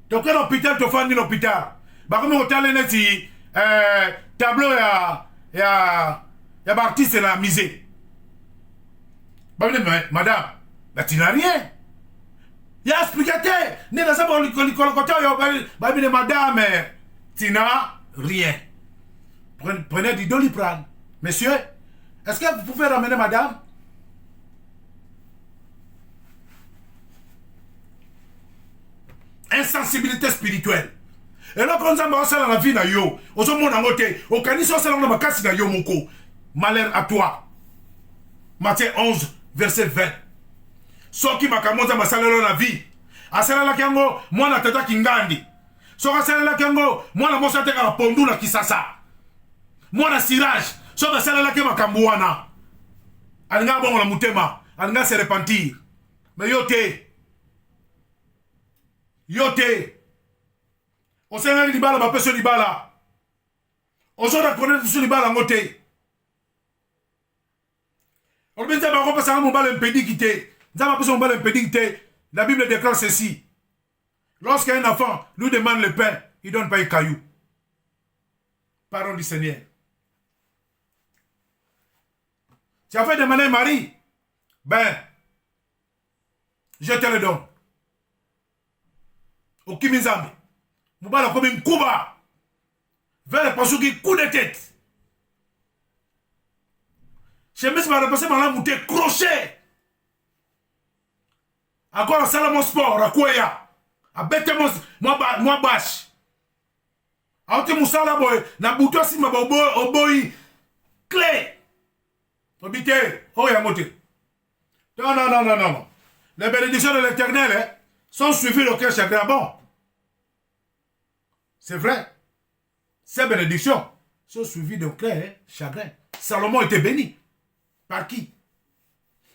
S1: Donc l'hôpital, tu fais l'hôpital. Bah comme on t'a dit, tableau ya artiste la misée. Bah madame, bah tu n'as rien. Il y a explicateur, n'est pas ça pour le madame, tu n'as rien. Prenez du Doliprane. Monsieur, est-ce que vous pouvez ramener madame? Insensibilité spirituelle. Et là, quand on a dans la vie, on se montre en côté. Au canis, on se montre dans la vie. Malheur à toi. Matthieu 11, verset 20. Ce qui m'a camoté ma salaire dans la vie. A salaire la kiango, moi na tata kingandi. Soka salaire la kiango, moi na mosa teka la pondu na kisasa. Moi na sirage, soka salaire la kiango kambuana. Alinga bon la mutema, alinga se repentir. Mais yote. Yote. On s'est rendu libala, ma personne libala. On s'est reconnaître sur libala en côté. On peut dire que c'est un mobile impédicité. La Bible déclare ceci. Lorsqu'un enfant lui demande le pain, il ne donne pas un caillou. Parole du Seigneur. Tu as fait demander Marie. Ben, je te le donne. Au Kimizambi. Moubala comme une Kuba. Vers le Pasuki, coup de tête. Je me suis repassé par la montée crochet. Encore à Salomon Sport, à Kouya. À Bethemos, moi bâche. A ôté Moussala boy, na bouto si ma boy, clé. Obité, oh yamote. Non, non, non, non, non. Les bénédictions de l'Éternel sont suivies de cœur chagrin. Bon. C'est vrai. Ces bénédictions sont suivies de cœur chagrin. Salomon était béni. Par qui?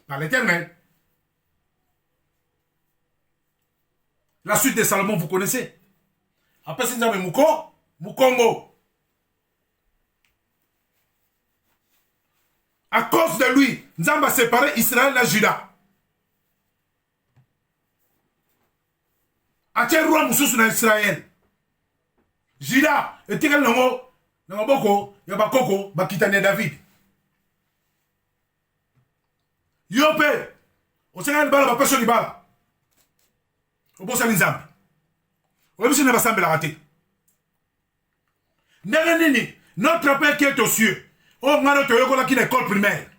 S1: Par l'Éternel. La suite de Salomon, vous connaissez. Après, c'est Mukongo. À cause de lui, Nzambe a séparé Israël et Juda. Atie roi mususu na Israël. Juda etikali nango na maboko ya bakoko bakitani David. Yope osengani bala bapeso libala. Obosali Nzambe. Oyebisi na basambelaka te. Ndenge nini notre Père qui est aux cieux. Oh, ngano toyokolaki na école primaire.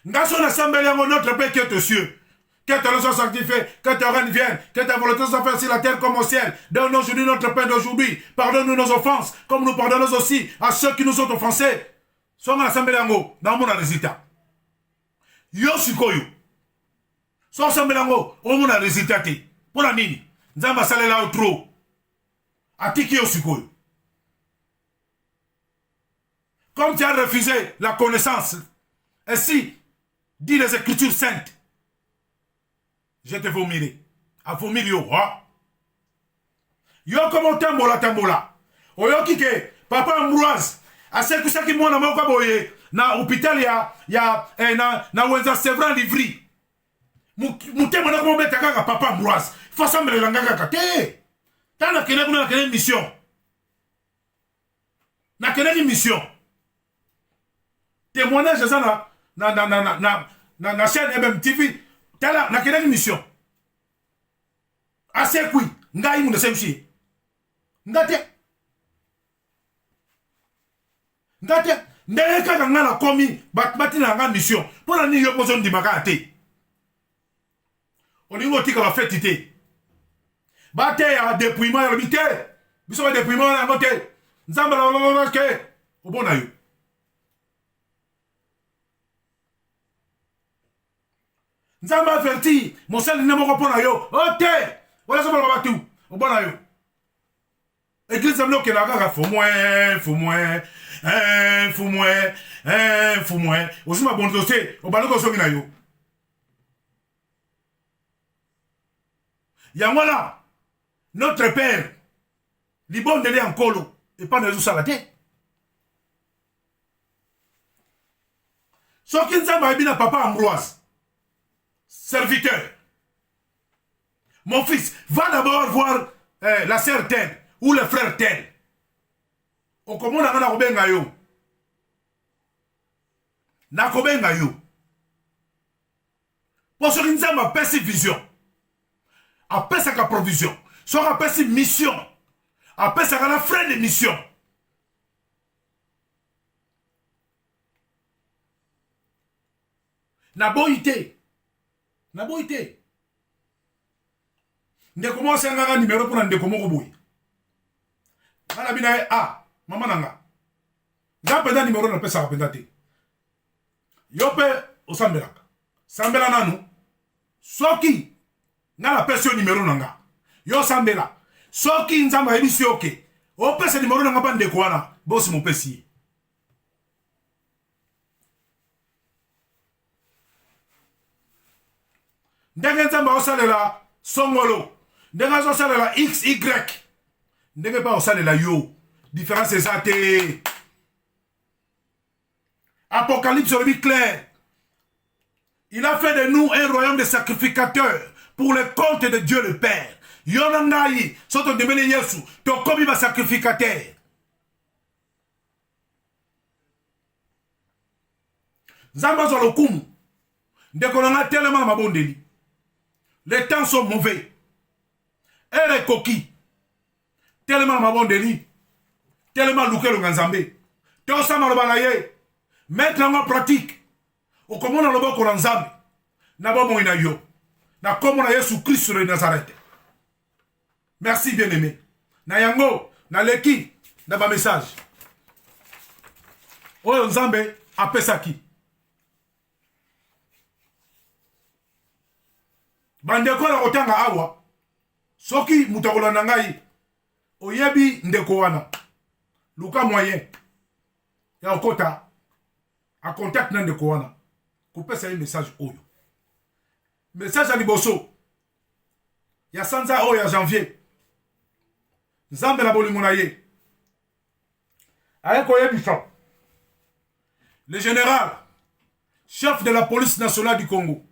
S1: Ngaso na sambeli yango notre Père qui est aux cieux. Que ton nom soit sanctifié, que ton règne vienne, que ta volonté soit faite sur la terre comme au ciel. Donne-nous aujourd'hui notre pain d'aujourd'hui. Pardonne-nous nos offenses, comme nous pardonnons aussi à ceux qui nous ont offensés. Songa na sambeli yango, na mona résultat. Yo sikoyo. So sambeli yango, o mona résultat te. Pona nini? Nzamba salela o trop. Atiki yo sikoyo. Comme tu as refusé la connaissance, ainsi, dit les Écritures saintes, je te vomirai. A vomir yo, hein? Yo comme tambola. Oyo kike, papa Ambroise, a sekusaki mwana moka boye, na hôpital na wenza Séverin Livry. Mutemo na ko beta kaka papa Ambroise. Fasa mbele ngaka kate. Tana kene kuna kene mission. Na kene mission. Témoignage ça na chaîne MMTV tala na kene mission. Assez kui ngai mu de semchi. Ngate ndele kaka ngala komi bati na nga mission. Pona ni yo pozo ndimaka te. On y tika ba fetité. Bate ya dépouillement ya bité. Biso ba dépouillement na ngote. Nzamba la ke obona yo. Nzamba averti, mon sel ne moko pona yo. Ote, wala so bala batu. Obona yo. Église amno ke la kaka fou moins. Osuma bon dossier, obalo ko songi na yo. Yangwana, notre Père, libon de en colo, et pas de nous salater. So qui Nzamba ebina papa Ambroise, serviteur. Mon fils, va d'abord voir la sœur telle ou le frère tel. On commence à kobenga yo. Na kobenga yo. Pour ce qui Nzamba pèse vision. Après sa provision. Soit après sa mission. Après sa la frein de mission. Na boité. Ndeko mo senga numéro pour ndeko mo boy. Ala bina mama nanga. Nga penda numéro na pesa penda te. Yope osambelaka. Sambela nanu. Soki nga la pesa numéro nanga. Yo sambela. Soki Nzamba ebisi oke. O pesa numéro nanga pa ndeko wana. Bosi mo pesi. Ndenge Nzamba osalela songolo. Ndenge osalela XY. Ndenge pa osalela yo. Différence exacte. Apocalypse le dit clair. Il a fait de nous un royaume de sacrificateurs pour le compte de Dieu le Père. Yonangayi, soto demene Yesu, to komi ba sacrificateur. Nzamba zo lokumu. Ndeko nanga tellement mabondeli. Les temps sont mauvais. Et les coquilles. Tellement mabondeli. Tellement loukelo nganzambe. Te osama lo balaye. Mettre en pratique. O komona lo boko nzambe. Na bomo ina yo. Na komo na Yesu Christ de Nazareth. Merci bien-aimé. Na yango, na leki, na ba message. oyo nzambe apesaki. Bandeko na kotanga awa soki mutakola na ngai oyebi ndeko wana luka moyen ya okota a contact na ndeko wana kopesa ye message oyo. Message ya liboso ya sanza oyo ya janvier nzambe na bolingo na ye aye koyebisa le général chef de la police nationale du Congo,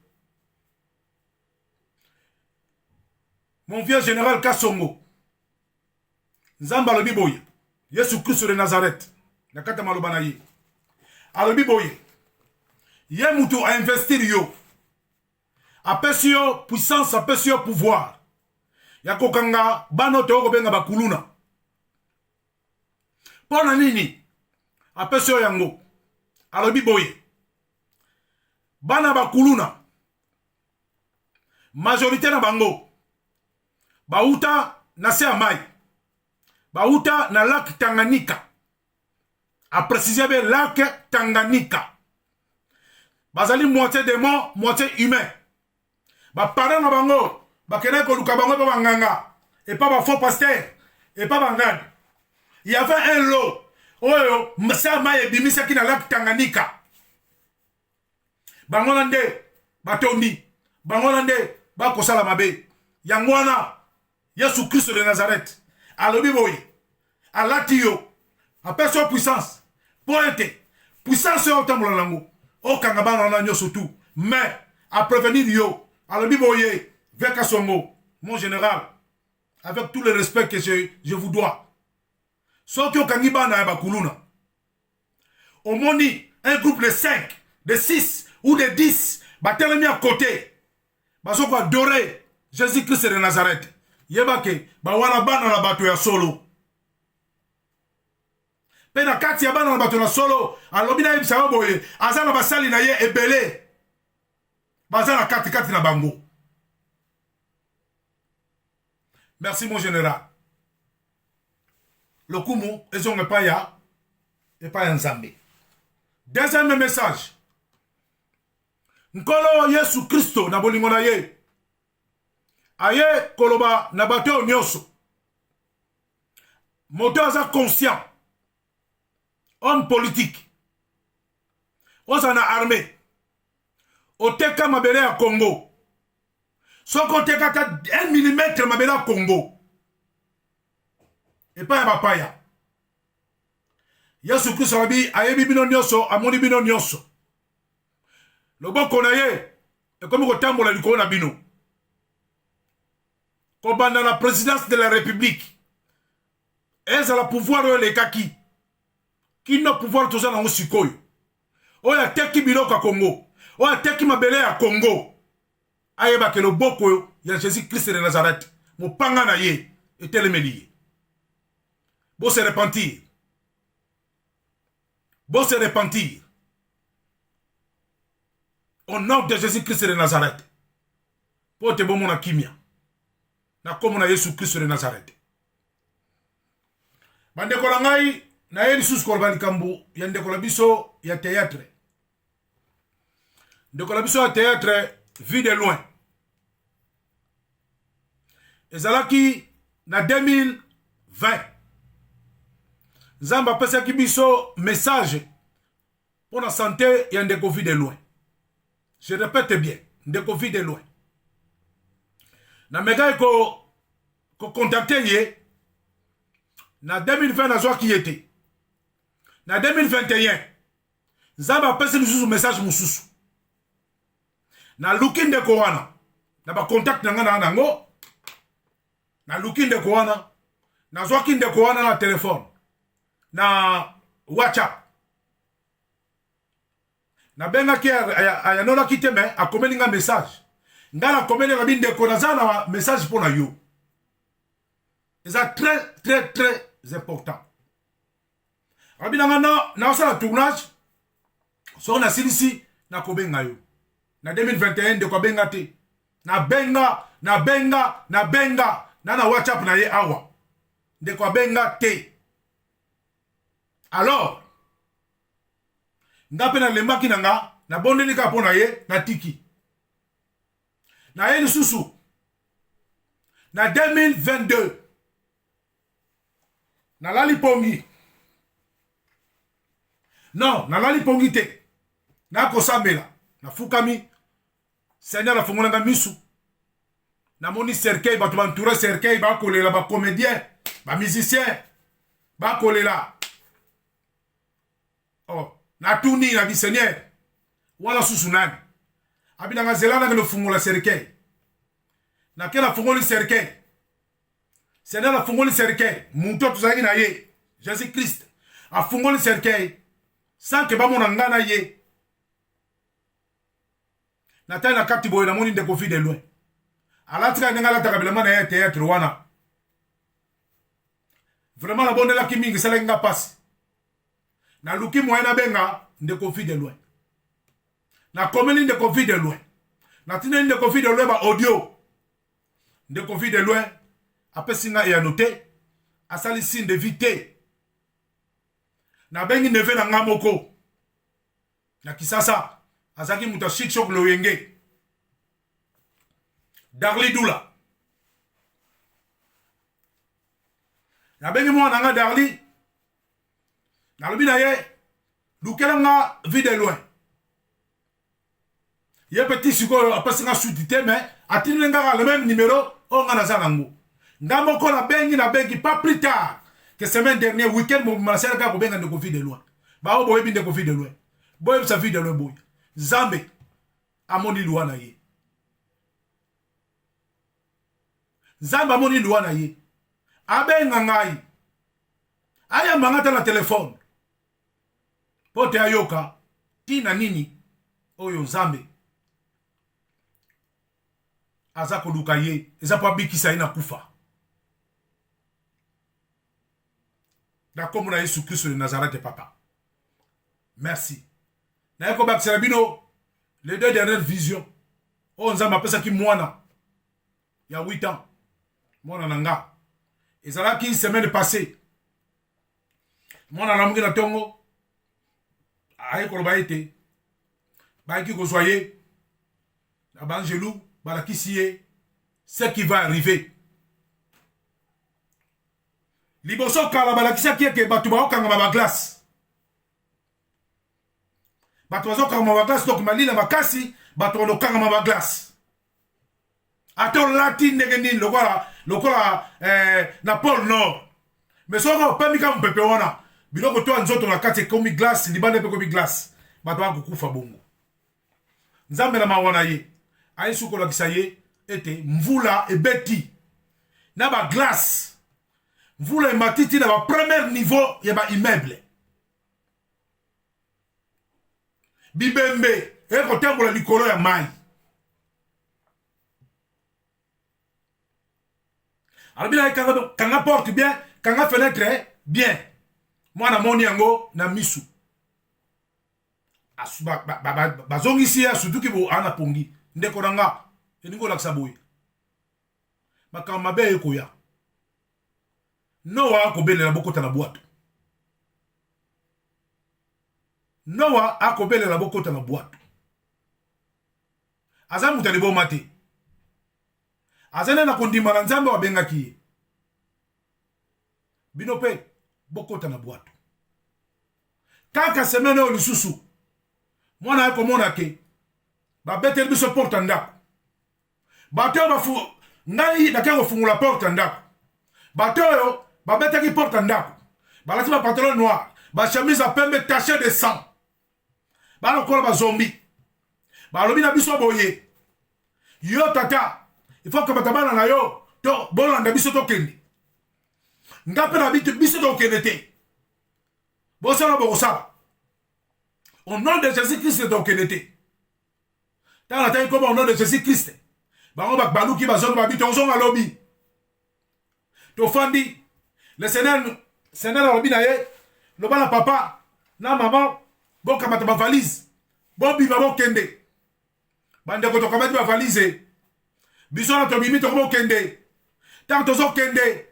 S1: mon vieux général Kassongo, nzambe alobi boye Yesu Christ de Nazareth nakata maloba na ye alobi boye ye mutu a investir yo apesi yo puissance, apesi yo pouvoir ya kokanga bano to kobenga bakuluna. Pona nini apesi yo yango? Alobi boye bana bakuluna majorité na bango bauta na se amai, bauta na lac Tanganyika, a préciser be lac Tanganyika. Bazali moitié démon, moitié humain. Ba parents na bango bakene ko luka bango pa banganga et pas ba faux pasteur et pas bangana. Il y avait un lot oyo msa maye bimisa ki na lac Tanganyika. Bango nande batondi, bango nande ba kosala mabe. Yangwana Yesu Christ de Nazareth alobi boye alati yo apesi yo puissance pointe puissance yo tambola nango okanga bana na nyoso tout mais à prévenir yo alobi boye vers Kassongo, mon général, avec tout le respect que je vous dois. Soki okangi bana ya bakuluna omoni un groupe de 5, de 6 ou de 10 batelemi à côté bazoko adorer Jésus-Christ de Nazareth. Yebake bawana bana na bato ya solo pena kati ya bana na bato na solo alobi na yebisa boye aza na basali na ye ebele baza na kati na bango. Merci mon général. Le kumu ezonge pa ya et pas ya nzambe. Deuxième message, nkolo Yesu Christo na bolingo na ye aye koloba na bato nyonso moto aza conscient, homme politique, oza na armée, oteka mabele ya Congo, soko oteka ta 1 mm mabele ya Congo et pas ya bapaya. Yesu Christ abi ayebi bino nyonso, amoni bino nyonso. Loboko na ye ekomi kotambola likolo na bino. Kobanda la présidence de la République ezala pouvoir oyo lekaki kino pouvoir toza nango sikoyo oyo ateki biloko ya Congo, oyo ateki mabele ya Congo, ayebake loboko ya Jésus Christ de Nazareth mopanga na ye etelemeli ye. Bo se repentir, bo se repentir au nom de Jésus Christ de Nazareth po te bomo na kimia na komo na Yesu Christ de Nazareth. Bandeko la ngai na ye lisusu koloba likambo ya ndeko la biso ya théâtre. Ndeko la biso ya théâtre vu de loin ezalaki na 2020 Nzambe apesaki biso message pour la santé ya ndeko vu de loin. Je répète bien, ndeko vu de loin. Na mega ko contacter ye na 2020 na zwa ki yete. Na 2021 Nzambe apesi lisusu message mususu. Na luki ndeko wana na ba contact nanga na nango. Na luki ndeko wana na zwa ki ndeko wana na telefone. Na WhatsApp. Na benga ki ayanola ki teme akomeli nga message. Ngala akomeli nga bindeko na zana message pour na yo. C'est très très très important. Rabina ngana na osala tournage so na silisi na kobenga yo. Na 2021 de kobenga te. Na benga na WhatsApp na ye awa. De kobenga te. Alors nga pe na lembaki na nga na bondeli ka pona ye na tiki na ye lisusu na 2022 na lali pongi non na lali pongi te na kosambela na fukami Seigneur a fungolanga misu na moni cercueil bato bantouré cercueil ba kolela ba comédien ba musicien ba kolela oh na tuni na bi Seigneur wala susu nani abina ngazelana ke no fungola cercueil na kela fungoli cercueil Seigneur a fungoli cercueil muto tuzaki na ye Jésus Christ a fungoli cercueil sans que ba mona ngana ye na taille na kati boye na moni ndeko fi de loin alatika ngala takabilema na ye théâtre wana vraiment la bonne la ki mingi sala nga passe na luki moyena benga ndeko fi de loin na komeli ndeko fi de loin na tine ndeko fi de loin ba audio ndeko fi de loin apesinga ya noté asali signe de vité na bengi neve na ngamoko na kisasa azaki muta shikshok loyenge Darli Doula na bengi mwana nga Darli na lobi na ye lukela nga vide loin ye petit siko apesi nga sudité mais atini nga le même numéro o nga na zanango nga moko na bengi pas plus tard que semaine dernière week-end mo masela ka ko benga ndeko vide loin ba o boye ndeko vide loin boye sa vide loin boye Zambe amoni luana ye Zamba amoni luana ye abenga ngai aya mangata na telefone pote ayoka tina nini oyo Zambe aza koluka ye eza pa bikisa ye na kufa na komo na Yesu Christ de Nazareth papa merci na yako bakisela bino les 2 dernières visions o nzamba pesa ki mwana ya 8 ans mwana nanga ezala ki semaine passée mwana na mungina tongo aye koloba ete ba ki ko soyer na bangelou balakisi ye ce qui va arriver liboso kala balakisa ki ke batu ba okanga ba glace bato bazokanga ma glace donc malila makasi bato lokanga ma glace ato lati ndenge nini lokola na pôle nord mais soko pamika mpepe wana biloko to nzoto na kati komi glace libane pe komi glace bato bakukufa bongo nzambe na mawana ye ayesu kolakisa ye ete mvula ebeti na ba glace mvula ematiti na ba premier niveau ya ba immeuble bibembe eko tembola likolo ya mai alobina kanga porte bien kanga fenêtre bien mwana moni yango na misu bazongisi ya sutuki bo ana pongi ndeko nanga eningo lakisa boye makambo mabe ekoya Noah akobelela bokota na bwato Noah akobelela bokota na bwato aza mutu aliboma te azana na kondima na nzambe wabengaki ye bino pe bokota na bwato kaka semene oyo lisusu mwana akomona ke babeteli biso porte ndako bato oyo ngai nakei kofungula porte ndako bato oyo babetaki porte ndako balati bapantalon noir bachemise pembe taché de sang balokola bazombi balobi na biso boye yo tata il faut que batabana na yo to bolanda biso tokende nga mpe na biso tokende te bosala bokosala au nom de Jésus Christ tokende te tala tayi koma au nom de Jésus Christ bango baluki bazonga babi tozonga lobi tofandi le Seigneur alobi na ye loba na papa na maman bokamata bavalise bobima bokende bandeko tokamati bavalise biso na tobimi tokobokende ntango tozokende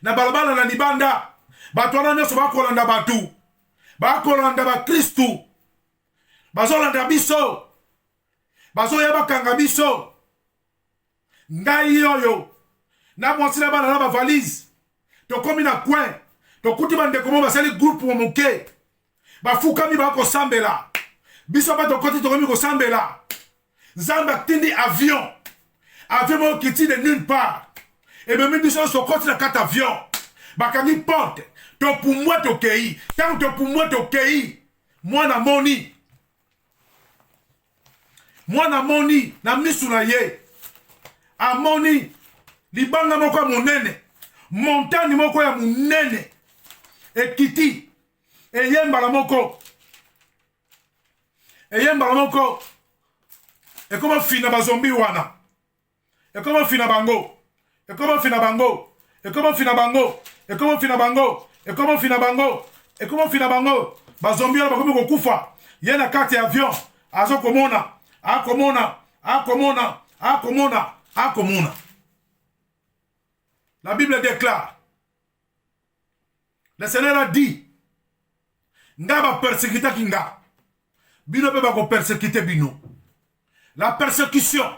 S1: na balabala na libanda bato wana nyonso bakolanda batu bakolanda bakristu bazolanda biso, bazoyeba kanga biso. Ngai oyo na mwasi na bana na ba valise tokomi na coin tokuti bandeko mo basali groupe mo moke bafukami bakosambela biso ba tokoti tokomi kosambela. Nzambe atindi avion mo kiti de nulle part et même biso sokoti na kata avion bakangi porte to pour moi tokei tant to pour moi tokei mwana moni na misu na ye amoni libanga moko ya monene montagne moko ya monene ekiti eyembala moko ekoma fina bazombi wana ekoma fina bango bazombi wana bakomi kokufa ye na kati ya avion azokomona akomona. La Bible déclare, le Seigneur a dit, nga ba persécuter kinga, bino pe ba ko persécuter bino. La persécution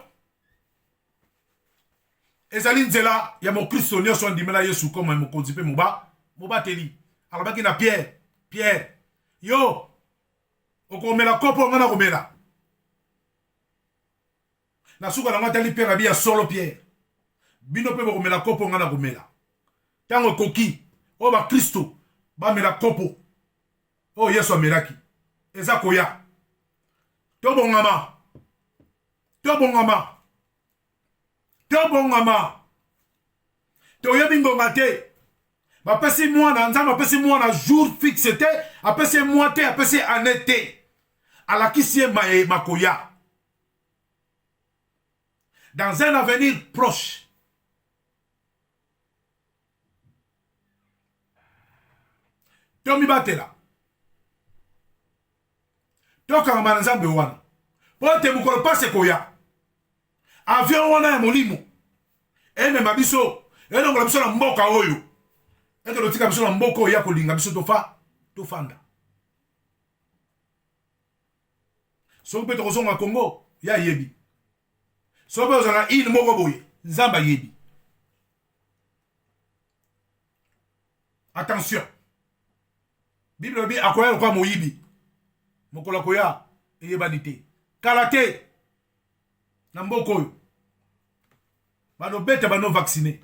S1: ezali nzela ya mo Kristo nyonso andimela Yesu comme mo konzipe moba teli. Alabaki na Pierre, yo okomela kopo ngana komela. Na suka na ngatali Pierre abia solo Pierre. Bino pe bokomela kopo ngana komela. Tango koki o ba Kristo ba mela kopo. O Yesu amelaki. Eza koya. Tobongama. Toyebi ngonga te. Bapesi mwana nzambe apesi mwana jour fixe te, apesi mois te, apesi année te. Alakisi ye makoya. Dans un avenir proche. Tomi batela. Toka ngama nzambe wana. Pote mukolo pase koya. Avion wana ya molimo. Ene mabiso. Ene ngola biso na mboka oyo. Ete lotika biso na mboka oyo ya kolinga biso tofanda. Soki pe tokozonga Congo ya yebi. Soki ozala ile moko boye nzamba yebi. Attention. Bible dit akoya kwa moyibi. Mokola koya eyebani te. Kalate na mboka oyo. Bano beta bano vacciné.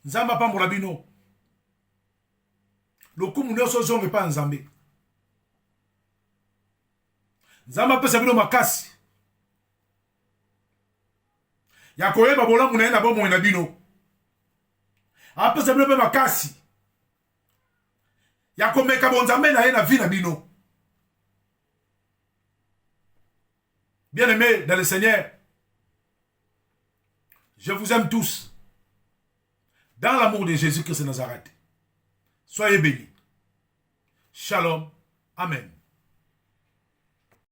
S1: Nzamba pambola bino. Lokumu nyonso zonge pa nzambe. Nzamba pesa bino makasi. Ya koyeba bolamu na ye na bomoi na bino. Apesa bino pe makasi. Ya komeka bonzambe na ye na vie na bino. Bien-aimés dans le Seigneur, je vous aime tous. Dans l'amour de Jésus-Christ de Nazareth. Soyez bénis. Shalom. Amen.